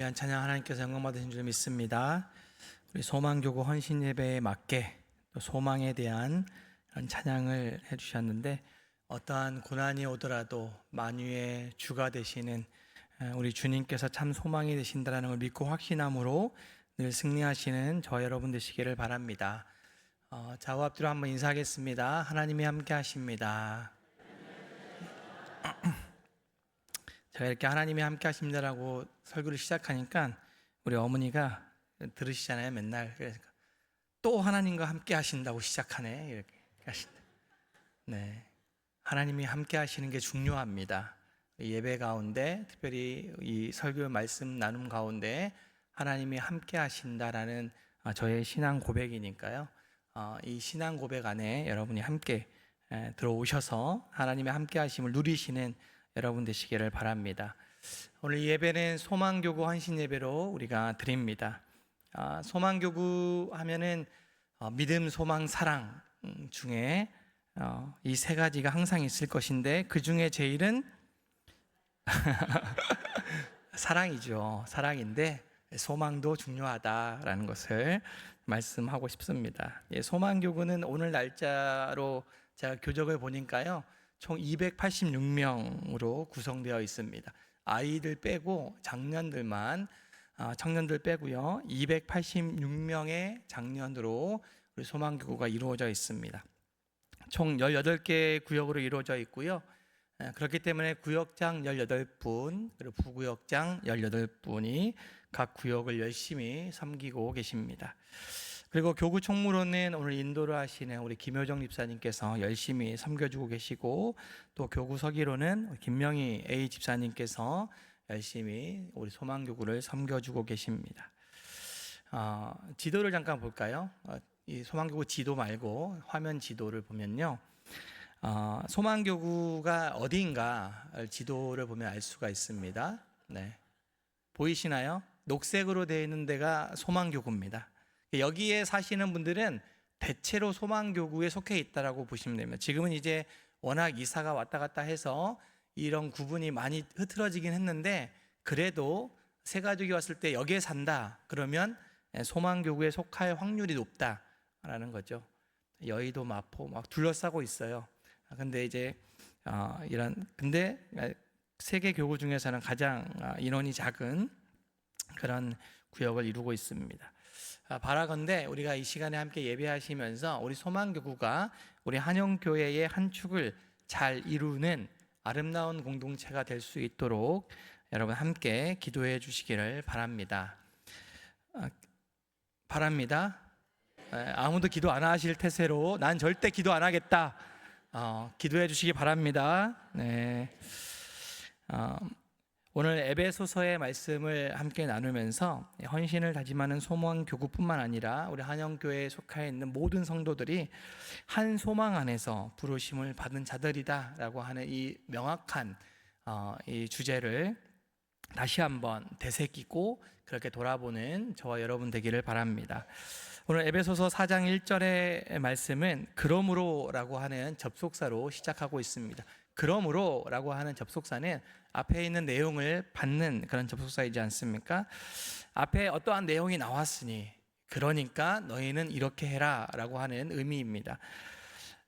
귀한 찬양 하나님께서 영광 받으신 줄 믿습니다. 우리 소망교구 헌신 예배에 맞게 또 소망에 대한 그런 찬양을 해주셨는데, 어떠한 고난이 오더라도 만유의 주가 되시는 우리 주님께서 참 소망이 되신다는 걸 믿고 확신함으로 늘 승리하시는 저와 여러분 되시기를 바랍니다. 좌우 앞뒤로 한번 인사하겠습니다. 하나님이 함께 하십니다. 제가 이렇게 하나님이 함께 하십니다라고 설교를 시작하니까 우리 어머니가 들으시잖아요, 맨날. 그래서 또 하나님과 함께 하신다고 시작하네, 이렇게 하신다. 네, 하나님이 함께 하시는 게 중요합니다. 예배 가운데, 특별히 이 설교 말씀 나눔 가운데 하나님이 함께 하신다라는 저의 신앙 고백이니까요. 이 신앙 고백 안에 여러분이 함께 들어오셔서 하나님의 함께 하심을 누리시는 여러분 되시기를 바랍니다. 오늘 예배는 소망교구 헌신 예배로 우리가 드립니다. 소망교구 하면은 믿음, 소망, 사랑 중에 이 세 가지가 항상 있을 것인데, 그 중에 제일은 사랑이죠. 사랑인데 소망도 중요하다라는 것을 말씀하고 싶습니다. 소망교구는 오늘 날짜로 제가 교적을 보니까요, 총 286명으로 구성되어 있습니다. 아이들 빼고 장년들만, 청년들 빼고요, 286명의 장년으로 우리 소망교구가 이루어져 있습니다. 총 18개 구역으로 이루어져 있고요. 그렇기 때문에 구역장 18분, 그리고 부구역장 18분이 각 구역을 열심히 섬기고 계십니다. 그리고 교구 총무로는 오늘 인도를 하시는 우리 김효정 집사님께서 열심히 섬겨주고 계시고, 또 교구 서기로는 김명희 A 집사님께서 열심히 우리 소망교구를 섬겨주고 계십니다. 지도를 잠깐 볼까요? 이 소망교구 지도 말고 화면 지도를 보면요, 소망교구가 어디인가 지도를 보면 알 수가 있습니다. 네, 보이시나요? 녹색으로 되어 있는 데가 소망교구입니다. 여기에 사시는 분들은 대체로 소망교구에 속해 있다라고 보시면 됩니다. 지금은 이제 워낙 이사가 왔다 갔다 해서 이런 구분이 많이 흐트러지긴 했는데, 그래도 새 가족이 왔을 때 여기에 산다 그러면 소망교구에 속할 확률이 높다라는 거죠. 여의도, 마포 막 둘러싸고 있어요. 근데 이제 근데 세계 교구 중에서는 가장 인원이 작은 그런 구역을 이루고 있습니다. 바라건대 우리가 이 시간에 함께 예배하시면서 우리 소망교구가 우리 한영교회의 한 축을 잘 이루는 아름다운 공동체가 될 수 있도록 여러분 함께 기도해 주시기를 바랍니다. 아무도 기도 안 하실 태세로 난 절대 기도 안 하겠다, 기도해 주시기 바랍니다. 네. 오늘 에베소서의 말씀을 함께 나누면서 헌신을 다짐하는 소망교구뿐만 아니라 우리 한영교회에 속해 있는 모든 성도들이 한 소망 안에서 부르심을 받은 자들이다라고 하는 이 명확한 이 주제를 다시 한번 되새기고 그렇게 돌아보는 저와 여러분 되기를 바랍니다. 오늘 에베소서 4장 1절의 말씀은 그러므로라고 하는 접속사로 시작하고 있습니다. 그러므로라고 하는 접속사는 앞에 있는 내용을 받는 그런 접속사이지 않습니까? 앞에 어떠한 내용이 나왔으니 그러니까 너희는 이렇게 해라 라고 하는 의미입니다.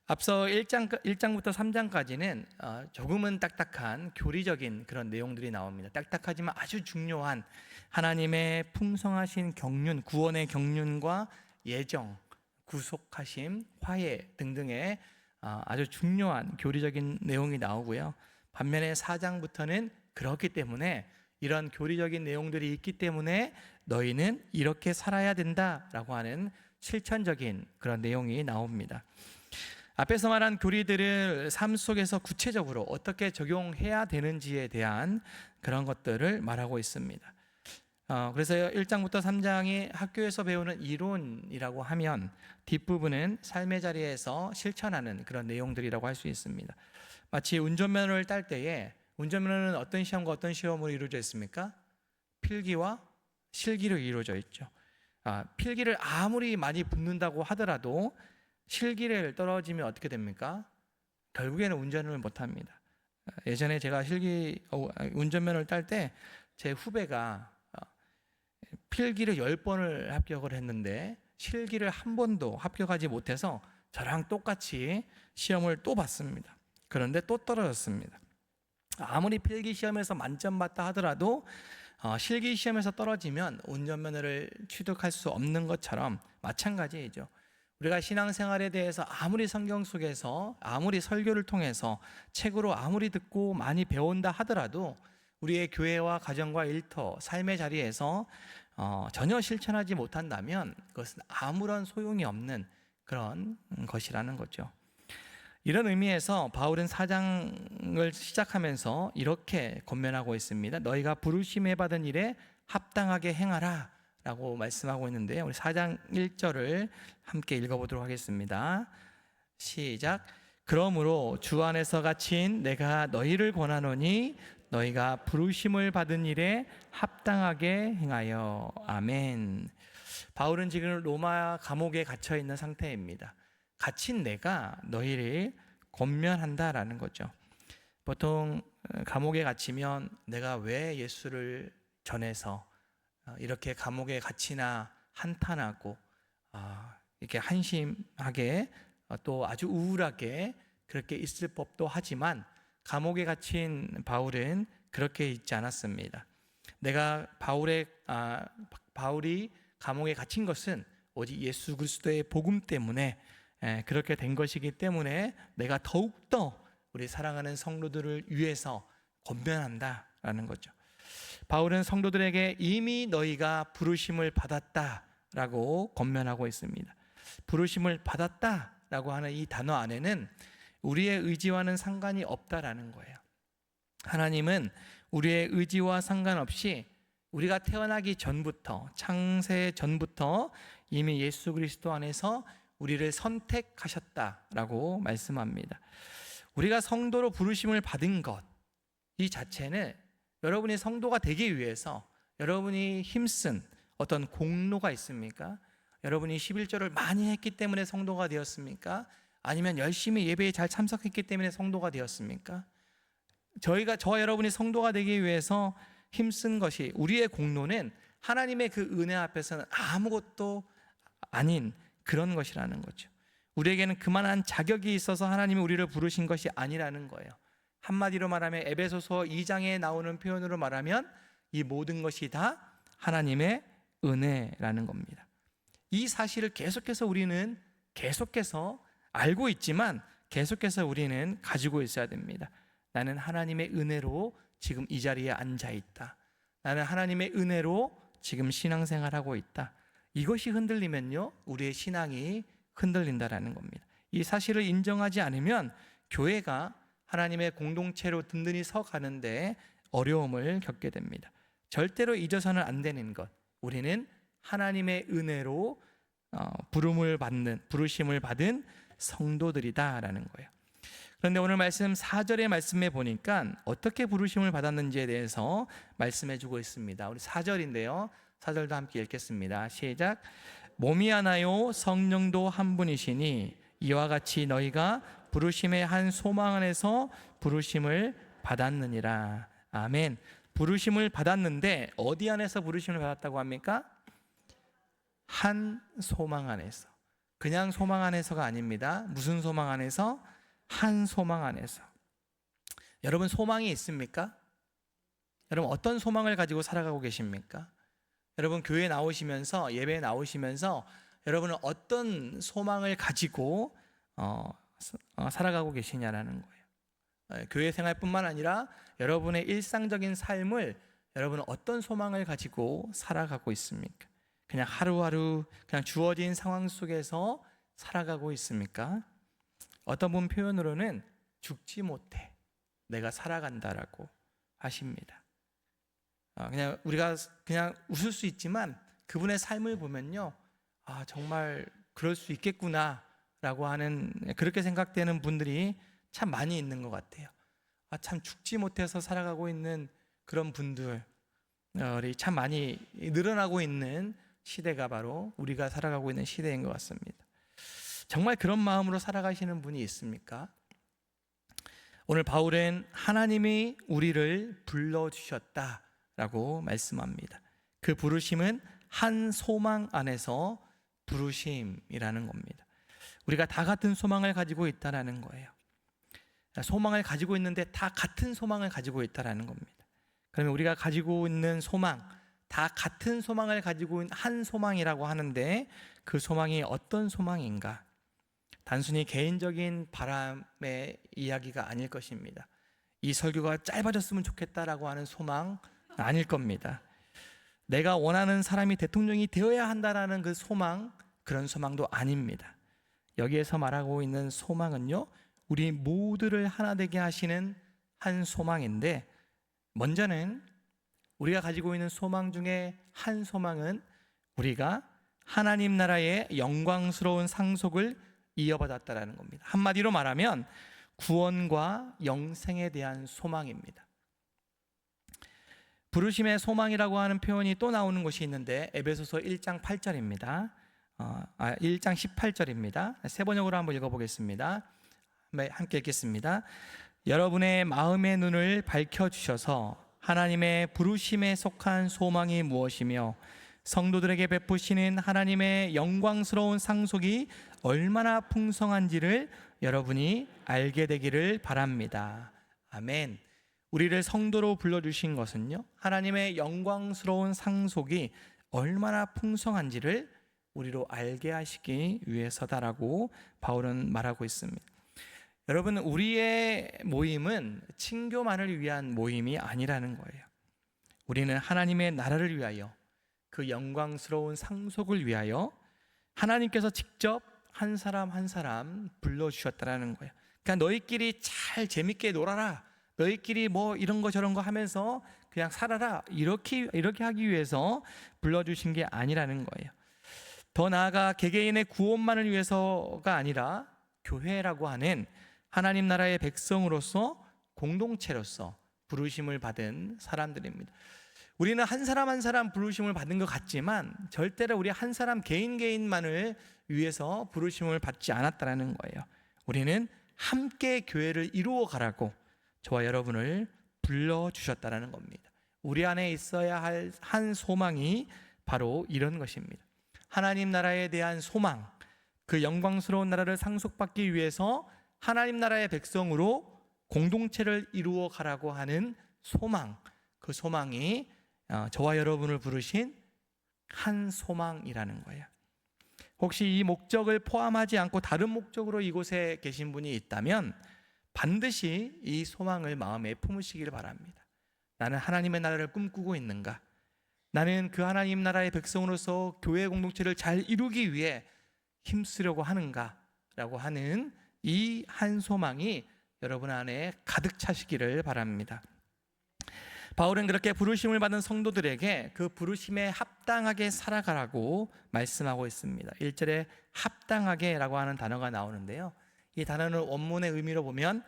앞서 1장부터 3장까지는 조금은 딱딱한 교리적인 그런 내용들이 나옵니다. 딱딱하지만 아주 중요한 하나님의 풍성하신 경륜, 구원의 경륜과 예정, 구속하심, 화해 등등의 아주 중요한 교리적인 내용이 나오고요. 반면에 4장부터는 그렇기 때문에 이런 교리적인 내용들이 있기 때문에 너희는 이렇게 살아야 된다라고 하는 실천적인 그런 내용이 나옵니다. 앞에서 말한 교리들을 삶 속에서 구체적으로 어떻게 적용해야 되는지에 대한 그런 것들을 말하고 있습니다. 그래서 1장부터 3장이 학교에서 배우는 이론이라고 하면 뒷부분은 삶의 자리에서 실천하는 그런 내용들이라고 할 수 있습니다. 마치 운전면허를 딸 때에 운전면허는 어떤 시험과 어떤 시험으로 이루어져 있습니까? 필기와 실기로 이루어져 있죠. 필기를 아무리 많이 붙는다고 하더라도 실기를 떨어지면 어떻게 됩니까? 결국에는 운전을 못합니다. 예전에 제가 운전면허를 딸 때 제 후배가 필기를 10번을 합격을 했는데 실기를 한 번도 합격하지 못해서 저랑 똑같이 시험을 또 봤습니다. 그런데 또 떨어졌습니다. 아무리 필기 시험에서 만점 받다 하더라도 실기 시험에서 떨어지면 운전면허를 취득할 수 없는 것처럼 마찬가지이죠. 우리가 신앙생활에 대해서 아무리 성경 속에서 아무리 설교를 통해서 책으로 아무리 듣고 많이 배운다 하더라도 우리의 교회와 가정과 일터, 삶의 자리에서 전혀 실천하지 못한다면 그것은 아무런 소용이 없는 그런 것이라는 거죠. 이런 의미에서 바울은 4장을 시작하면서 이렇게 권면하고 있습니다. 너희가 부르심에 받은 일에 합당하게 행하라 라고 말씀하고 있는데요, 우리 4장 1절을 함께 읽어보도록 하겠습니다. 시작. 그러므로 주 안에서 갇힌 내가 너희를 권하노니 너희가 부르심을 받은 일에 합당하게 행하여. 아멘. 바울은 지금 로마 감옥에 갇혀 있는 상태입니다. 갇힌 내가 너희를 권면한다라는 거죠. 보통 감옥에 갇히면 내가 왜 예수를 전해서 이렇게 감옥에 갇히나 한탄하고 이렇게 한심하게 또 아주 우울하게 그렇게 있을 법도 하지만 감옥에 갇힌 바울은 그렇게 있지 않았습니다. 내가 바울이 감옥에 갇힌 것은 오직 예수 그리스도의 복음 때문에 그렇게 된 것이기 때문에 내가 더욱더 우리 사랑하는 성도들을 위해서 권면한다라는 거죠. 바울은 성도들에게 이미 너희가 부르심을 받았다라고 권면하고 있습니다. 부르심을 받았다라고 하는 이 단어 안에는 우리의 의지와는 상관이 없다라는 거예요. 하나님은 우리의 의지와 상관없이 우리가 태어나기 전부터, 창세 전부터 이미 예수 그리스도 안에서 우리를 선택하셨다라고 말씀합니다. 우리가 성도로 부르심을 받은 것 이 자체는 여러분이 성도가 되기 위해서 여러분이 힘쓴 어떤 공로가 있습니까? 여러분이 11조를 많이 했기 때문에 성도가 되었습니까? 아니면 열심히 예배에 잘 참석했기 때문에 성도가 되었습니까? 저와 여러분이 성도가 되기 위해서 힘쓴 것이, 우리의 공로는 하나님의 그 은혜 앞에서는 아무것도 아닌 그런 것이라는 거죠. 우리에게는 그만한 자격이 있어서 하나님이 우리를 부르신 것이 아니라는 거예요. 한마디로 말하면 에베소서 2장에 나오는 표현으로 말하면 이 모든 것이 다 하나님의 은혜라는 겁니다. 이 사실을 계속해서 우리는 알고 있지만 계속해서 우리는 가지고 있어야 됩니다. 나는 하나님의 은혜로 지금 이 자리에 앉아 있다. 나는 하나님의 은혜로 지금 신앙생활하고 있다. 이것이 흔들리면요, 우리의 신앙이 흔들린다라는 겁니다. 이 사실을 인정하지 않으면 교회가 하나님의 공동체로 든든히 서 가는데 어려움을 겪게 됩니다. 절대로 잊어서는 안 되는 것, 우리는 하나님의 은혜로 부르심을 받은 성도들이다라는 거예요. 그런데 오늘 말씀 4절의 말씀에 보니까 어떻게 부르심을 받았는지에 대해서 말씀해 주고 있습니다. 우리 4절인데요, 4절도 함께 읽겠습니다. 시작. 몸이 하나요 성령도 한 분이시니 이와 같이 너희가 부르심의 한 소망 안에서 부르심을 받았느니라. 아멘. 부르심을 받았는데 어디 안에서 부르심을 받았다고 합니까? 한 소망 안에서. 그냥 소망 안에서가 아닙니다. 무슨 소망 안에서? 한 소망 안에서. 여러분 소망이 있습니까? 여러분 어떤 소망을 가지고 살아가고 계십니까? 여러분 교회에 나오시면서, 예배에 나오시면서 여러분은 어떤 소망을 가지고 살아가고 계시냐라는 거예요. 교회 생활뿐만 아니라 여러분의 일상적인 삶을 여러분은 어떤 소망을 가지고 살아가고 있습니까? 그냥 하루하루 그냥 주어진 상황 속에서 살아가고 있습니까? 어떤 분 표현으로는 죽지 못해 내가 살아간다라고 하십니다. 그냥 우리가 그냥 웃을 수 있지만 그분의 삶을 보면요, 정말 그럴 수 있겠구나 라고 하는, 그렇게 생각되는 분들이 참 많이 있는 것 같아요. 참 죽지 못해서 살아가고 있는 그런 분들이 참 많이 늘어나고 있는 시대가 바로 우리가 살아가고 있는 시대인 것 같습니다. 정말 그런 마음으로 살아가시는 분이 있습니까? 오늘 바울은 하나님이 우리를 불러주셨다라고 말씀합니다. 그 부르심은 한 소망 안에서 부르심이라는 겁니다. 우리가 다 같은 소망을 가지고 있다라는 거예요. 소망을 가지고 있는데 다 같은 소망을 가지고 있다라는 겁니다. 그러면 우리가 가지고 있는 소망, 다 같은 소망을 가지고 있는 한 소망이라고 하는데 그 소망이 어떤 소망인가? 단순히 개인적인 바람의 이야기가 아닐 것입니다. 이 설교가 짧아졌으면 좋겠다라고 하는 소망 아닐 겁니다. 내가 원하는 사람이 대통령이 되어야 한다라는 그 소망, 그런 소망도 아닙니다. 여기에서 말하고 있는 소망은요, 우리 모두를 하나 되게 하시는 한 소망인데, 먼저는 우리가 가지고 있는 소망 중에 한 소망은 우리가 하나님 나라의 영광스러운 상속을 이어받았다라는 겁니다. 한마디로 말하면 구원과 영생에 대한 소망입니다. 부르심의 소망이라고 하는 표현이 또 나오는 곳이 있는데 에베소서 1장 8절입니다. 1장 18절입니다. 세 번역으로 한번 읽어보겠습니다. 함께 읽겠습니다. 여러분의 마음의 눈을 밝혀주셔서 하나님의 부르심에 속한 소망이 무엇이며 성도들에게 베푸시는 하나님의 영광스러운 상속이 얼마나 풍성한지를 여러분이 알게 되기를 바랍니다. 아멘. 우리를 성도로 불러주신 것은요, 하나님의 영광스러운 상속이 얼마나 풍성한지를 우리로 알게 하시기 위해서다라고 바울은 말하고 있습니다. 여러분, 우리의 모임은 친교만을 위한 모임이 아니라는 거예요. 우리는 하나님의 나라를 위하여, 그 영광스러운 상속을 위하여 하나님께서 직접 한 사람 한 사람 불러주셨다라는 거예요. 그러니까 너희끼리 잘 재밌게 놀아라, 너희끼리 뭐 이런 거 저런 거 하면서 그냥 살아라, 이렇게 하기 위해서 불러주신 게 아니라는 거예요. 더 나아가 개개인의 구원만을 위해서가 아니라 교회라고 하는 하나님 나라의 백성으로서 공동체로서 부르심을 받은 사람들입니다. 우리는 한 사람 한 사람 부르심을 받은 것 같지만 절대로 우리 한 사람 개인만을 위해서 부르심을 받지 않았다는 거예요. 우리는 함께 교회를 이루어 가라고 저와 여러분을 불러주셨다는 겁니다. 우리 안에 있어야 할 한 소망이 바로 이런 것입니다. 하나님 나라에 대한 소망, 그 영광스러운 나라를 상속받기 위해서 하나님 나라의 백성으로 공동체를 이루어 가라고 하는 소망, 그 소망이 저와 여러분을 부르신 한 소망이라는 거예요. 혹시 이 목적을 포함하지 않고 다른 목적으로 이곳에 계신 분이 있다면 반드시 이 소망을 마음에 품으시길 바랍니다. 나는 하나님의 나라를 꿈꾸고 있는가? 나는 그 하나님 나라의 백성으로서 교회 공동체를 잘 이루기 위해 힘쓰려고 하는가? 라고 하는 이 한 소망이 여러분 안에 가득 차시기를 바랍니다. 바울은 그렇게 부르심을 받은 성도들에게 그 부르심에 합당하게 살아가라고 말씀하고 있습니다. 1절에 합당하게라고 하는 단어가 나오는데요, 이 단어는 원문의 의미로 보면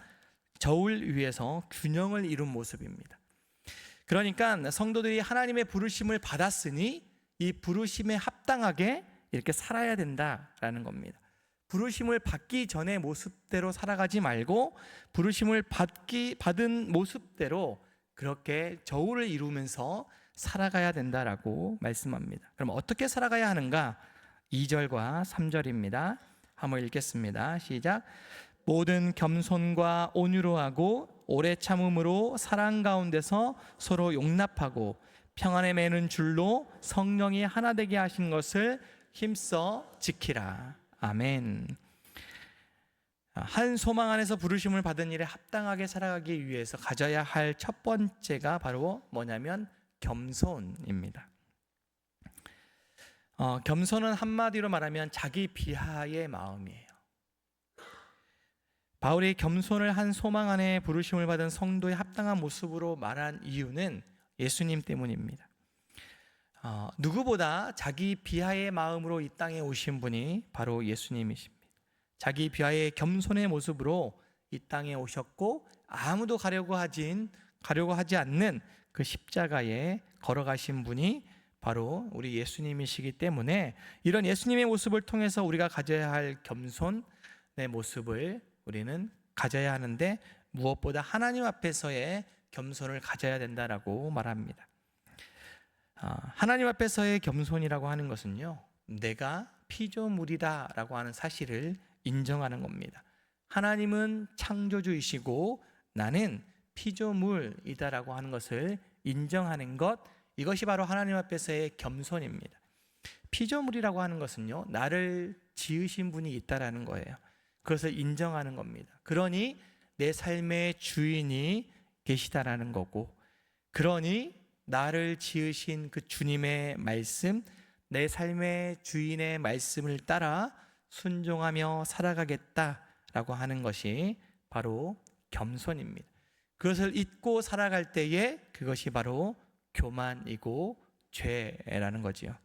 저울 위에서 균형을 이룬 모습입니다. 그러니까 성도들이 하나님의 부르심을 받았으니 이 부르심에 합당하게 이렇게 살아야 된다라는 겁니다. 부르심을 받기 전의 모습대로 살아가지 말고 부르심을 받은 모습대로 그렇게 저울을 이루면서 살아가야 된다라고 말씀합니다. 그럼 어떻게 살아가야 하는가? 2절과 3절입니다. 한번 읽겠습니다. 시작. 모든 겸손과 온유로 하고 오래 참음으로 사랑 가운데서 서로 용납하고 평안에 매는 줄로 성령이 하나 되게 하신 것을 힘써 지키라. 아멘. 한 소망 안에서 부르심을 받은 일에 합당하게 살아가기 위해서 가져야 할 첫 번째가 바로 뭐냐면 겸손입니다. 겸손은 한마디로 말하면 자기 비하의 마음이에요. 바울이 겸손을 한 소망 안에 부르심을 받은 성도의 합당한 모습으로 말한 이유는 예수님 때문입니다. 누구보다 자기 비하의 마음으로 이 땅에 오신 분이 바로 예수님이십니다. 자기 비하의 겸손의 모습으로 이 땅에 오셨고 아무도 가려고 하지 않는 그 십자가에 걸어가신 분이 바로 우리 예수님이시기 때문에 이런 예수님의 모습을 통해서 우리가 가져야 할 겸손의 모습을 우리는 가져야 하는데 무엇보다 하나님 앞에서의 겸손을 가져야 된다라고 말합니다. 하나님 앞에서의 겸손이라고 하는 것은요, 내가 피조물이다라고 하는 사실을 인정하는 겁니다. 하나님은 창조주이시고 나는 피조물이다라고 하는 것을 인정하는 것, 이것이 바로 하나님 앞에서의 겸손입니다. 피조물이라고 하는 것은요, 나를 지으신 분이 있다라는 거예요. 그것을 인정하는 겁니다. 그러니 내 삶의 주인이 계시다라는 거고, 그러니 나를 지으신 그 주님의 말씀, 내 삶의 주인의 말씀을 따라 순종하며 살아가겠다라고 하는 것이 바로 겸손입니다. 그것을 잊고 살아갈 때에 그것이 바로 교만이고 죄라는 거지요.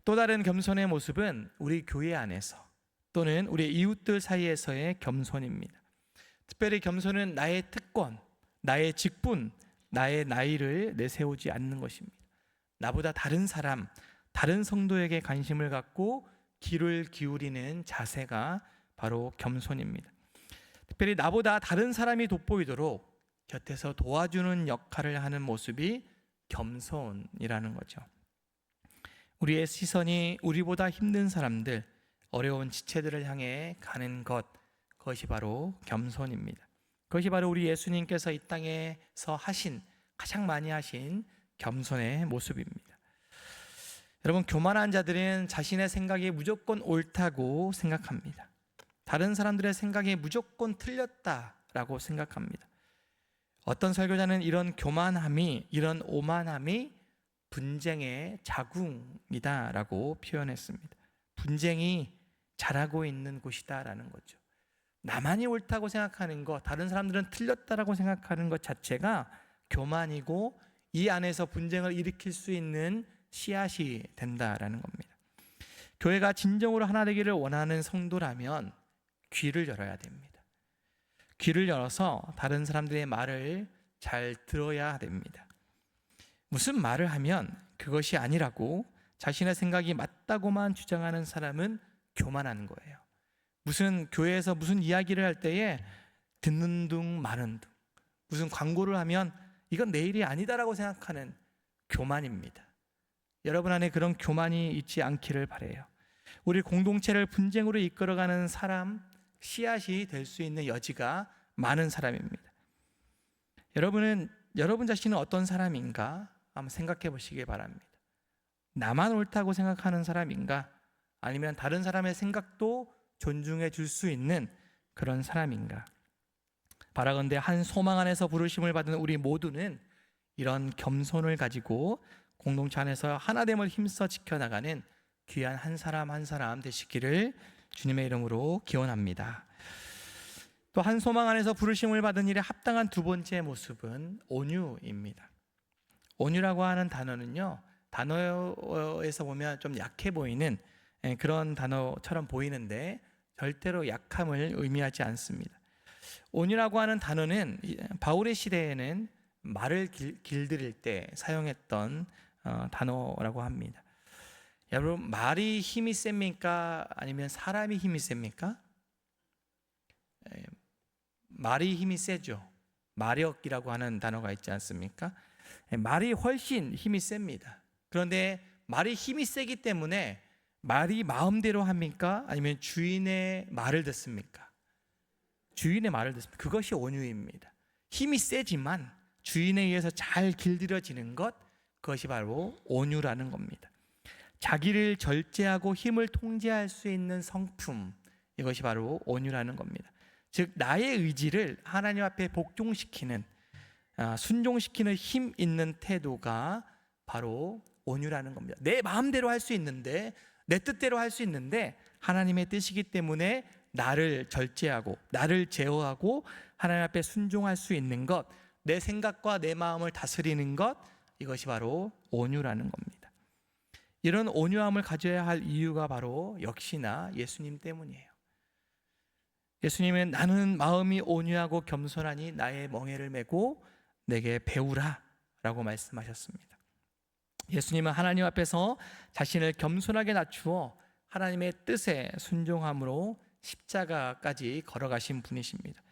또 다른 겸손의 모습은 우리 교회 안에서 또는 우리 이웃들 사이에서의 겸손입니다. 특별히 겸손은 나의 특권, 나의 직분, 나의 나이를 내세우지 않는 것입니다. 나보다 다른 사람, 다른 성도에게 관심을 갖고 귀를 기울이는 자세가 바로 겸손입니다. 특별히 나보다 다른 사람이 돋보이도록 곁에서 도와주는 역할을 하는 모습이 겸손이라는 거죠. 우리의 시선이 우리보다 힘든 사람들, 어려운 지체들을 향해 가는 것, 그것이 바로 겸손입니다. 그것이 바로 우리 예수님께서 이 땅에서 가장 많이 하신 겸손의 모습입니다. 여러분, 교만한 자들은 자신의 생각이 무조건 옳다고 생각합니다. 다른 사람들의 생각이 무조건 틀렸다라고 생각합니다. 어떤 설교자는 이런 교만함이, 이런 오만함이 분쟁의 자궁이다라고 표현했습니다. 분쟁이 자라고 있는 곳이다라는 거죠. 나만이 옳다고 생각하는 것, 다른 사람들은 틀렸다라고 생각하는 것 자체가 교만이고 이 안에서 분쟁을 일으킬 수 있는 씨앗이 된다라는 겁니다. 교회가 진정으로 하나 되기를 원하는 성도라면 귀를 열어야 됩니다. 귀를 열어서 다른 사람들의 말을 잘 들어야 됩니다. 무슨 말을 하면 그것이 아니라고 자신의 생각이 맞다고만 주장하는 사람은 교만한 거예요. 무슨 교회에서 무슨 이야기를 할 때에 듣는 둥 마는 둥, 무슨 광고를 하면 이건 내 일이 아니다라고 생각하는 교만입니다. 여러분 안에 그런 교만이 있지 않기를 바라요. 우리 공동체를 분쟁으로 이끌어가는 사람, 씨앗이 될 수 있는 여지가 많은 사람입니다. 여러분 자신은 어떤 사람인가 한번 생각해 보시기 바랍니다. 나만 옳다고 생각하는 사람인가? 아니면 다른 사람의 생각도 존중해 줄 수 있는 그런 사람인가? 바라건대 한 소망 안에서 부르심을 받은 우리 모두는 이런 겸손을 가지고 공동체 안에서 하나됨을 힘써 지켜나가는 귀한 한 사람 한 사람 되시기를 주님의 이름으로 기원합니다. 또 한 소망 안에서 부르심을 받은 일에 합당한 두 번째 모습은 온유입니다. 온유라고 하는 단어는요, 단어에서 보면 좀 약해 보이는 그런 단어처럼 보이는데 절대로 약함을 의미하지 않습니다. 온유라고 하는 단어는 바울의 시대에는 말을 길들일 때 사용했던 단어라고 합니다. 여러분, 말이 힘이 셉니까? 아니면 사람이 힘이 셉니까? 말이 힘이 세죠. 마력이라고 하는 단어가 있지 않습니까? 말이 훨씬 힘이 셉니다. 그런데 말이 힘이 세기 때문에 말이 마음대로 합니까? 아니면 주인의 말을 듣습니까? 주인의 말을 듣습니다. 그것이 온유입니다. 힘이 세지만 주인에 의해서 잘 길들여지는 것, 그것이 바로 온유라는 겁니다. 자기를 절제하고 힘을 통제할 수 있는 성품, 이것이 바로 온유라는 겁니다. 즉 나의 의지를 하나님 앞에 복종시키는, 순종시키는 힘 있는 태도가 바로 온유라는 겁니다. 내 마음대로 할 수 있는데, 내 뜻대로 할 수 있는데 하나님의 뜻이기 때문에 나를 절제하고 나를 제어하고 하나님 앞에 순종할 수 있는 것, 내 생각과 내 마음을 다스리는 것, 이것이 바로 온유라는 겁니다. 이런 온유함을 가져야 할 이유가 바로 역시나 예수님 때문이에요. 예수님은 나는 마음이 온유하고 겸손하니 나의 멍에를 메고 내게 배우라 라고 말씀하셨습니다. 예수님은 하나님 앞에서 자신을 겸손하게 낮추어 하나님의 뜻에 순종함으로 십자가까지 걸어가신 분이십니다.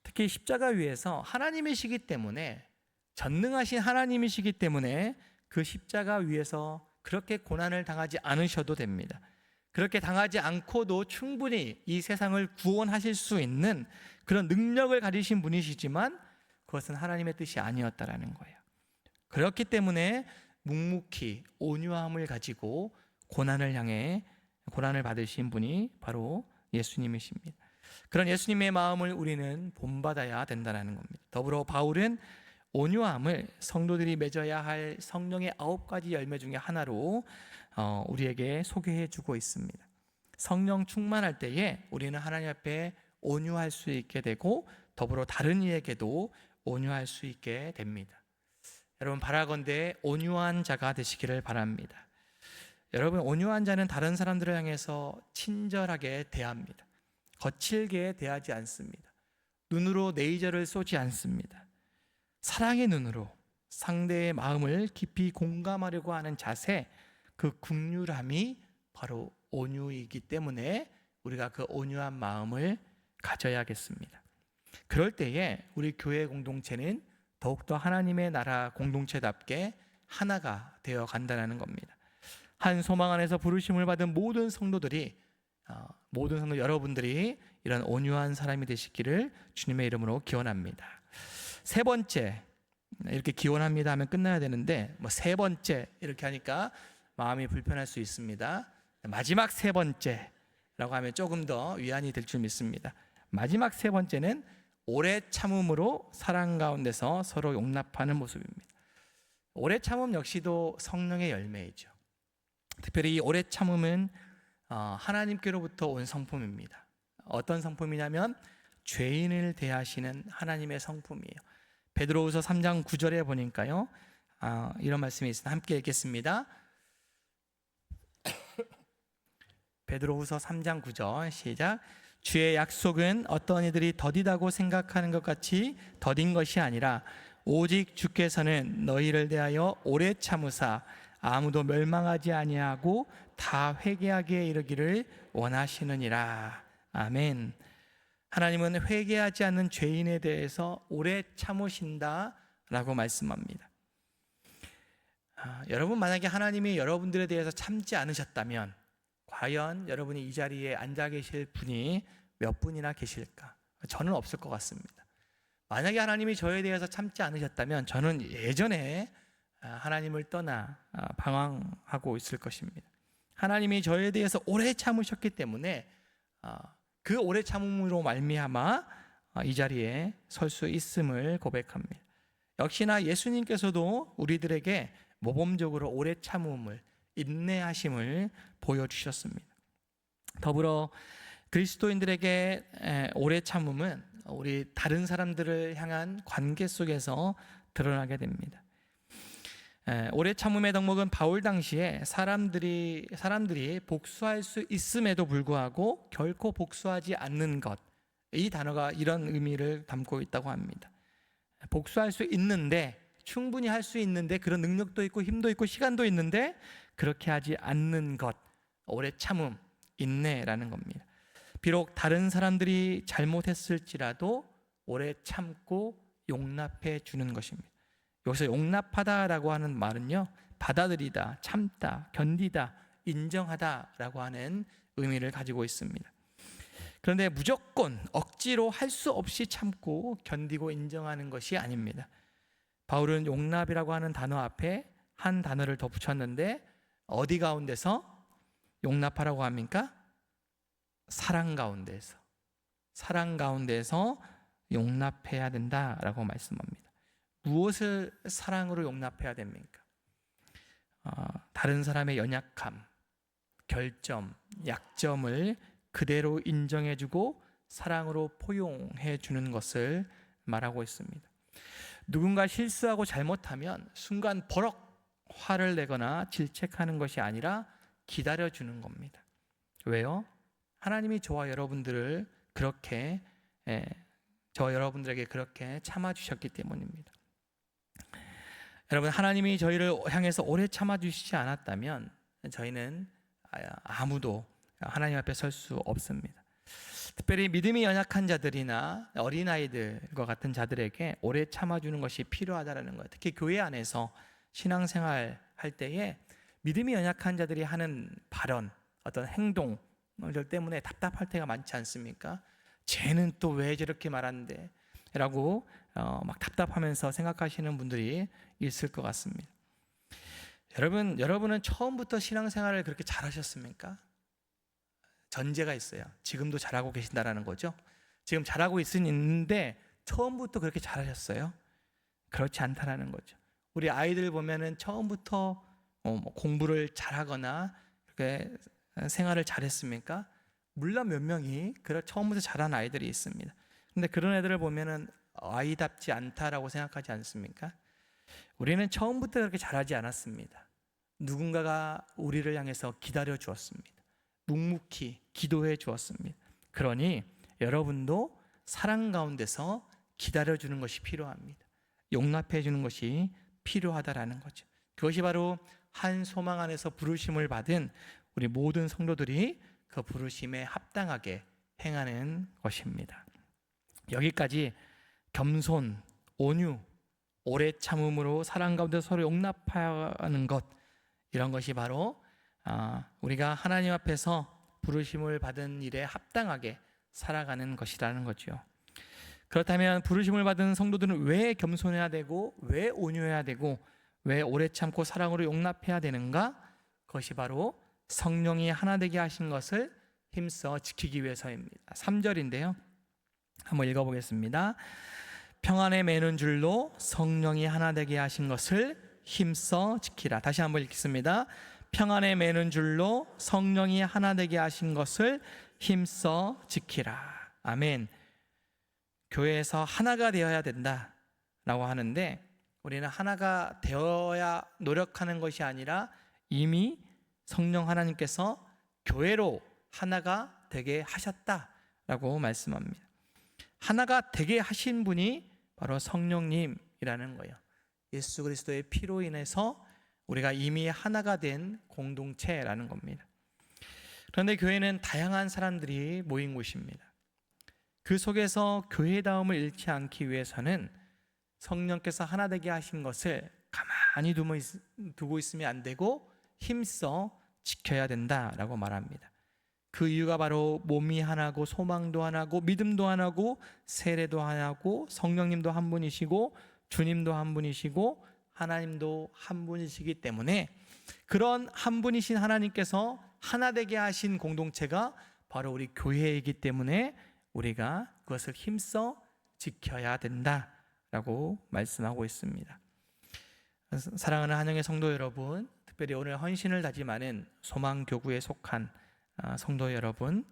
특히 십자가 위에서 하나님이시기 때문에, 전능하신 하나님이시기 때문에 그 십자가 위에서 그렇게 고난을 당하지 않으셔도 됩니다. 그렇게 당하지 않고도 충분히 이 세상을 구원하실 수 있는 그런 능력을 가지신 분이시지만 그것은 하나님의 뜻이 아니었다라는 거예요. 그렇기 때문에 묵묵히 온유함을 가지고 고난을 향해 고난을 받으신 분이 바로 예수님이십니다. 그런 예수님의 마음을 우리는 본받아야 된다는 겁니다. 더불어 바울은 온유함을 성도들이 맺어야 할 성령의 9가지 열매 중에 하나로 우리에게 소개해 주고 있습니다. 성령 충만할 때에 우리는 하나님 앞에 온유할 수 있게 되고 더불어 다른 이에게도 온유할 수 있게 됩니다. 여러분, 바라건대 온유한 자가 되시기를 바랍니다. 여러분, 온유한 자는 다른 사람들을 향해서 친절하게 대합니다. 거칠게 대하지 않습니다. 눈으로 레이저를 쏘지 않습니다. 사랑의 눈으로 상대의 마음을 깊이 공감하려고 하는 자세, 그 긍휼함이 바로 온유이기 때문에 우리가 그 온유한 마음을 가져야겠습니다. 그럴 때에 우리 교회 공동체는 더욱더 하나님의 나라 공동체답게 하나가 되어 간다는 겁니다. 한 소망 안에서 부르심을 받은 모든 성도 여러분들이 이런 온유한 사람이 되시기를 주님의 이름으로 기원합니다. 세 번째, 이렇게 기원합니다 하면 끝나야 되는데 세 번째 이렇게 하니까 마음이 불편할 수 있습니다. 마지막 세 번째라고 하면 조금 더 위안이 될 줄 믿습니다. 마지막 세 번째는 오래 참음으로 사랑 가운데서 서로 용납하는 모습입니다. 오래 참음 역시도 성령의 열매이죠. 특별히 이 오래 참음은 하나님께로부터 온 성품입니다. 어떤 성품이냐면 죄인을 대하시는 하나님의 성품이에요. 베드로후서 3장 9절에 보니까요, 이런 말씀이 있습니다. 함께 읽겠습니다. 베드로후서 3장 9절 시작. 주의 약속은 어떤 이들이 더디다고 생각하는 것 같이 더딘 것이 아니라 오직 주께서는 너희를 대하여 오래 참으사 아무도 멸망하지 아니하고 다 회개하게 이르기를 원하시느니라. 아멘. 하나님은 회개하지 않는 죄인에 대해서 오래 참으신다라고 말씀합니다. 여러분, 만약에 하나님이 여러분들에 대해서 참지 않으셨다면 과연 여러분이 이 자리에 앉아 계실 분이 몇 분이나 계실까? 저는 없을 것 같습니다. 만약에 하나님이 저에 대해서 참지 않으셨다면 저는 예전에 하나님을 떠나 방황하고 있을 것입니다. 하나님이 저에 대해서 오래 참으셨기 때문에 그 오래 참음으로 말미암아 이 자리에 설 수 있음을 고백합니다. 역시나 예수님께서도 우리들에게 모범적으로 오래 참음을, 인내하심을 보여주셨습니다. 더불어 그리스도인들에게 오래 참음은 우리 다른 사람들을 향한 관계 속에서 드러나게 됩니다. 오래 참음의 덕목은 바울 당시에 사람들이 복수할 수 있음에도 불구하고 결코 복수하지 않는 것, 이 단어가 이런 의미를 담고 있다고 합니다. 복수할 수 있는데, 충분히 할 수 있는데, 그런 능력도 있고 힘도 있고 시간도 있는데 그렇게 하지 않는 것, 오래 참음, 인내라는 겁니다. 비록 다른 사람들이 잘못했을지라도 오래 참고 용납해 주는 것입니다. 여기서 용납하다라고 하는 말은요, 받아들이다, 참다, 견디다, 인정하다라고 하는 의미를 가지고 있습니다. 그런데 무조건 억지로 할 수 없이 참고 견디고 인정하는 것이 아닙니다. 바울은 용납이라고 하는 단어 앞에 한 단어를 더 붙였는데 어디 가운데서 용납하라고 합니까? 사랑 가운데서 용납해야 된다라고 말씀합니다. 무엇을 사랑으로 용납해야 됩니까? 다른 사람의 연약함, 결점, 약점을 그대로 인정해주고 사랑으로 포용해주는 것을 말하고 있습니다. 누군가 실수하고 잘못하면 순간 버럭 화를 내거나 질책하는 것이 아니라 기다려주는 겁니다. 왜요? 하나님이 저와 여러분들에게 그렇게 참아주셨기 때문입니다. 여러분, 하나님이 저희를 향해서 오래 참아주시지 않았다면 저희는 아무도 하나님 앞에 설 수 없습니다. 특별히 믿음이 연약한 자들이나 어린아이들과 같은 자들에게 오래 참아주는 것이 필요하다는 거예요. 특히 교회 안에서 신앙생활 할 때에 믿음이 연약한 자들이 하는 발언, 어떤 행동들 때문에 답답할 때가 많지 않습니까? 쟤는 또 왜 저렇게 말하는데? 라고 막 답답하면서 생각하시는 분들이 있을 것 같습니다. 여러분은 처음부터 신앙생활을 그렇게 잘하셨습니까? 전제가 있어요. 지금도 잘하고 계신다라는 거죠. 지금 잘하고 있는데 처음부터 그렇게 잘하셨어요? 그렇지 않다라는 거죠. 우리 아이들 보면은 처음부터 공부를 잘하거나 이렇게 생활을 잘했습니까? 물론 몇 명이 처음부터 잘한 아이들이 있습니다. 근데 그런 애들을 보면은 아이답지 않다라고 생각하지 않습니까? 우리는 처음부터 그렇게 잘하지 않았습니다. 누군가가 우리를 향해서 기다려 주었습니다. 묵묵히 기도해 주었습니다. 그러니 여러분도 사랑 가운데서 기다려 주는 것이 필요합니다. 용납해 주는 것이 필요하다라는 거죠. 그것이 바로 한 소망 안에서 부르심을 받은 우리 모든 성도들이 그 부르심에 합당하게 행하는 것입니다. 여기까지 겸손, 온유, 오래 참음으로 사랑 가운데 서로 용납하는 것, 이런 것이 바로 우리가 하나님 앞에서 부르심을 받은 일에 합당하게 살아가는 것이라는 거죠. 그렇다면 부르심을 받은 성도들은 왜 겸손해야 되고, 왜 온유해야 되고, 왜 오래 참고 사랑으로 용납해야 되는가? 그것이 바로 성령이 하나 되게 하신 것을 힘써 지키기 위해서입니다. 3절인데요. 한번 읽어보겠습니다. 평안에 매는 줄로 성령이 하나 되게 하신 것을 힘써 지키라. 다시 한번 읽겠습니다. 평안에 매는 줄로 성령이 하나 되게 하신 것을 힘써 지키라. 아멘. 교회에서 하나가 되어야 된다라고 하는데, 우리는 하나가 되어야 노력하는 것이 아니라 이미 성령 하나님께서 교회로 하나가 되게 하셨다라고 말씀합니다. 하나가 되게 하신 분이 바로 성령님이라는 거예요. 예수 그리스도의 피로 인해서 우리가 이미 하나가 된 공동체라는 겁니다. 그런데 교회는 다양한 사람들이 모인 곳입니다. 그 속에서 교회다움을 잃지 않기 위해서는 성령께서 하나 되게 하신 것을 가만히 두고 있으면 안 되고 힘써 지켜야 된다라고 말합니다. 그 이유가 바로 몸이 하나고 소망도 하나고 믿음도 하나고 세례도 하나고 성령님도 한 분이시고 주님도 한 분이시고 하나님도 한 분이시기 때문에, 그런 한 분이신 하나님께서 하나 되게 하신 공동체가 바로 우리 교회이기 때문에 우리가 그것을 힘써 지켜야 된다라고 말씀하고 있습니다. 사랑하는 한영의 성도 여러분, 특별히 오늘 헌신을 다짐하는 소망교구에 속한 성도 여러분,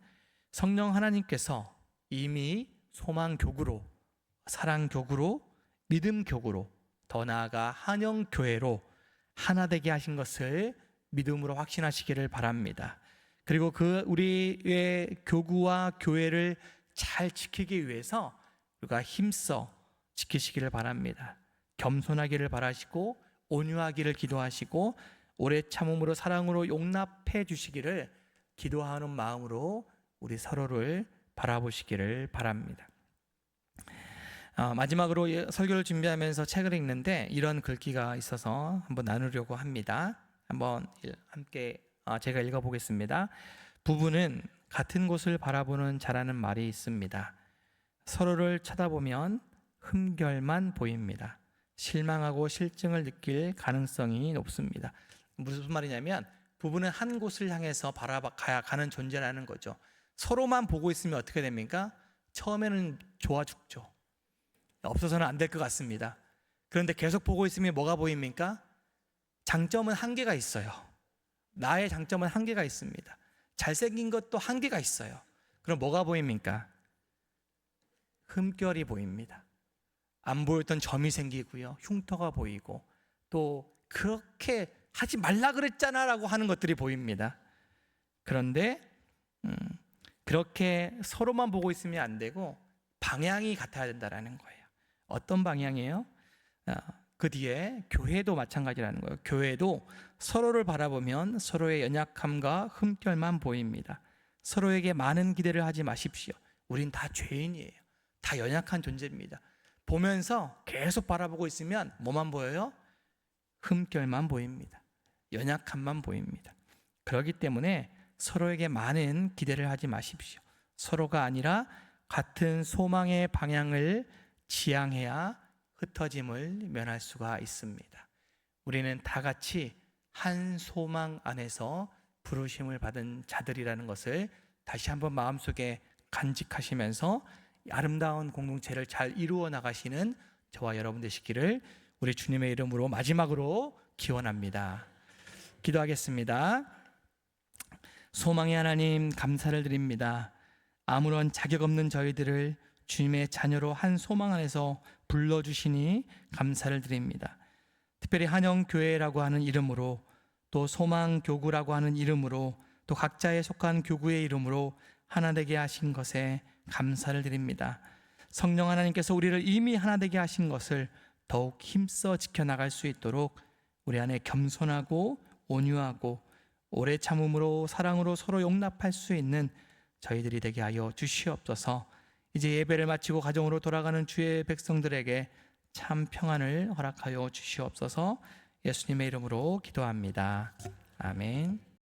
성령 하나님께서 이미 소망교구로, 사랑교구로, 믿음교구로, 더 나아가 한영교회로 하나 되게 하신 것을 믿음으로 확신하시기를 바랍니다. 그리고 그 우리의 교구와 교회를 잘 지키기 위해서 우리가 힘써 지키시기를 바랍니다. 겸손하기를 바라시고 온유하기를 기도하시고 오래 참음으로 사랑으로 용납해 주시기를 기도하는 마음으로 우리 서로를 바라보시기를 바랍니다. 마지막으로 설교를 준비하면서 책을 읽는데 이런 글귀가 있어서 한번 나누려고 합니다. 한번 함께 제가 읽어보겠습니다. 부부는 같은 곳을 바라보는 자라는 말이 있습니다. 서로를 쳐다보면 흠결만 보입니다. 실망하고 실증을 느낄 가능성이 높습니다. 무슨 말이냐면 부부는 한 곳을 향해서 가는 존재라는 거죠. 서로만 보고 있으면 어떻게 됩니까? 처음에는 좋아 죽죠. 없어서는 안 될 것 같습니다. 그런데 계속 보고 있으면 뭐가 보입니까? 장점은 한계가 있어요. 나의 장점은 한계가 있습니다. 잘생긴 것도 한계가 있어요. 그럼 뭐가 보입니까? 흠결이 보입니다. 안 보였던 점이 생기고요, 흉터가 보이고, 또 그렇게 하지 말라 그랬잖아 라고 하는 것들이 보입니다. 그런데 그렇게 서로만 보고 있으면 안 되고 방향이 같아야 된다는 거예요. 어떤 방향이에요? 그 뒤에 교회도 마찬가지라는 거예요. 교회도 서로를 바라보면 서로의 연약함과 흠결만 보입니다. 서로에게 많은 기대를 하지 마십시오. 우린 다 죄인이에요. 다 연약한 존재입니다. 보면서 계속 바라보고 있으면 뭐만 보여요? 흠결만 보입니다. 연약함만 보입니다. 그렇기 때문에 서로에게 많은 기대를 하지 마십시오. 서로가 아니라 같은 소망의 방향을 지향해야 흩어짐을 면할 수가 있습니다. 우리는 다 같이 한 소망 안에서 부르심을 받은 자들이라는 것을 다시 한번 마음속에 간직하시면서 아름다운 공동체를 잘 이루어 나가시는 저와 여러분 되시기를 우리 주님의 이름으로 마지막으로 기원합니다. 기도하겠습니다. 소망의 하나님, 감사를 드립니다. 아무런 자격 없는 저희들을 주님의 자녀로 한 소망 안에서 불러주시니 감사를 드립니다. 특별히 한영교회라고 하는 이름으로, 또 소망교구라고 하는 이름으로, 또 각자에 속한 교구의 이름으로 하나 되게 하신 것에 감사를 드립니다. 성령 하나님께서 우리를 이미 하나 되게 하신 것을 더욱 힘써 지켜나갈 수 있도록 우리 안에 겸손하고 온유하고 오래 참음으로 사랑으로 서로 용납할 수 있는 저희들이 되게 하여 주시옵소서. 이제 예배를 마치고 가정으로 돌아가는 주의 백성들에게 참 평안을 허락하여 주시옵소서. 예수님의 이름으로 기도합니다. 아멘.